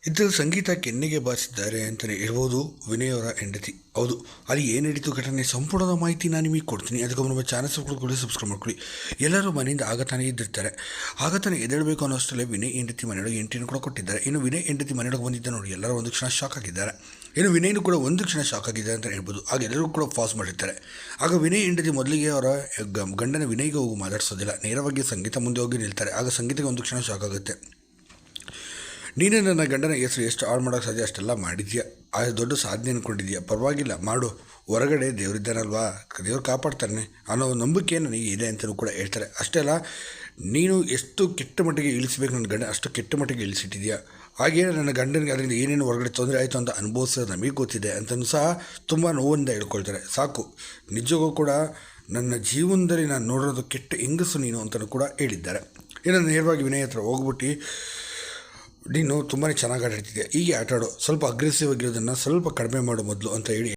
ಇದ್ರಲ್ಲಿ ಸಂಗೀತ ಕೆನ್ನೆಗೆ ಬಾರಿಸಿದ್ದಾರೆ ಅಂತಲೇ ಹೇಳ್ಬೋದು ವಿನಯ್ ಅವರ ಹೆಂಡತಿ. ಹೌದು, ಅಲ್ಲಿ ಏನು ನಡೀತು ಘಟನೆ ಸಂಪೂರ್ಣದ ಮಾಹಿತಿ ನಾನು ನಿಮಗೆ ಕೊಡ್ತೀನಿ. ಅದಕ್ಕೆ ನಮ್ಮ ಚಾನಲ್ ಸಬ್ಸ್ಕ್ರೈಬ್ ಮಾಡ್ಕೊಳ್ಳಿ. ಎಲ್ಲರೂ ಮನೆಯಿಂದ ಆಗತಾನೆ ಇದ್ದಿರ್ತಾರೆ. ಆಗತಾನೆ ಎದ್ದೇಳಬೇಕು ಅನ್ನೋಷ್ಟರಲ್ಲೇ ವಿನಯ್ ಹೆಂಡತಿ ಮನೆಯೊಳಗೆ ಎಂಟ್ರಿಯನ್ನು ಕೂಡ ಕೊಟ್ಟಿದ್ದಾರೆ. ಇನ್ನು ವಿನಯ್ ಹೆಂಡತಿ ಮನೆಯೊಳಗೆ ಬಂದಿದ್ದ ನೋಡಿ ಎಲ್ಲರೂ ಒಂದು ಕ್ಷಣ ಶಾಕ್ ಆಗಿದ್ದಾರೆ. ಇನ್ನು ವಿನಯ್ನು ಕೂಡ ಒಂದು ಕ್ಷಣ ಶಾಕ್ ಆಗಿದ್ದಾರೆ ಅಂತ ಹೇಳ್ಬೋದು. ಆಗ ಎಲ್ಲರೂ ಕೂಡ ಪಾಸ್ ಮಾಡಿರ್ತಾರೆ. ಆಗ ವಿನಯ್ ಹೆಂಡತಿ ಮೊದಲಿಗೆ ಅವರ ಗಂಡನ ವಿನಯ್ಗೆ ಹೋಗಿ ಮಾತಾಡಿಸೋದಿಲ್ಲ, ನೇರವಾಗಿ ಸಂಗೀತ ಮುಂದೆ ಹೋಗಿ ನಿಲ್ತಾರೆ. ಆಗ ಸಂಗೀತಕ್ಕೆ ಒಂದು ಕ್ಷಣ ಶಾಕ್ ಆಗುತ್ತೆ. ನೀನೇ ನನ್ನ ಗಂಡನ ಹೆಸರು ಎಷ್ಟು ಹಾಳು ಮಾಡೋಕ್ಕೆ ಸಾಧ್ಯ ಅಷ್ಟೆಲ್ಲ ಮಾಡಿದ್ಯಾ, ಆ ದೊಡ್ಡ ಸಾಧನೆ ಅಂದ್ಕೊಂಡಿದ್ಯಾ, ಪರವಾಗಿಲ್ಲ ಮಾಡು, ಹೊರಗಡೆ ದೇವರಿದ್ದಾನಲ್ವಾ, ದೇವ್ರು ಕಾಪಾಡ್ತಾನೆ ಅನ್ನೋ ನಂಬಿಕೆ ನನಗೆ ಇದೆ ಅಂತಲೂ ಕೂಡ ಹೇಳ್ತಾರೆ. ಅಷ್ಟೇ ಅಲ್ಲ, ನೀನು ಎಷ್ಟು ಕೆಟ್ಟ ಮಟ್ಟಿಗೆ ಇಳಿಸ್ಬೇಕು ನನ್ನ ಗಂಡ ಅಷ್ಟು ಕೆಟ್ಟ ಮಟ್ಟಿಗೆ ಇಳಿಸಿಟ್ಟಿದ್ಯಾ, ಹಾಗೇ ನನ್ನ ಗಂಡನಿಗೆ ಅದರಿಂದ ಏನೇನು ಹೊರಗಡೆ ತೊಂದರೆ ಆಯಿತು ಅಂತ ಅನುಭವಿಸೋದು ನಮಗೆ ಗೊತ್ತಿದೆ ಅಂತಲೂ ಸಹ ತುಂಬ ನೋವಿಂದ ಹೇಳ್ಕೊಳ್ತಾರೆ. ಸಾಕು, ನಿಜವೂ ಕೂಡ ನನ್ನ ಜೀವನದಲ್ಲಿ ನಾನು ನೋಡೋದು ಕೆಟ್ಟ ಹೆಂಗಸು ನೀನು ಅಂತಲೂ ಕೂಡ ಹೇಳಿದ್ದಾರೆ. ಇನ್ನು ನೇರವಾಗಿ ವಿನಯ್ ಹತ್ರ ಹೋಗ್ಬಿಟ್ಟು, ನೀನು ತುಂಬಾ ಚೆನ್ನಾಗಿ ಆಟಾಡ್ತಿದ್ದೆ, ಹೀಗೆ ಆಟಾಡೋ, ಸ್ವಲ್ಪ ಅಗ್ರೆಸಿವ್ ಆಗಿರೋದನ್ನು ಸ್ವಲ್ಪ ಕಡಿಮೆ ಮಾಡು ಮೊದಲು ಅಂತ ಹೇಳಿ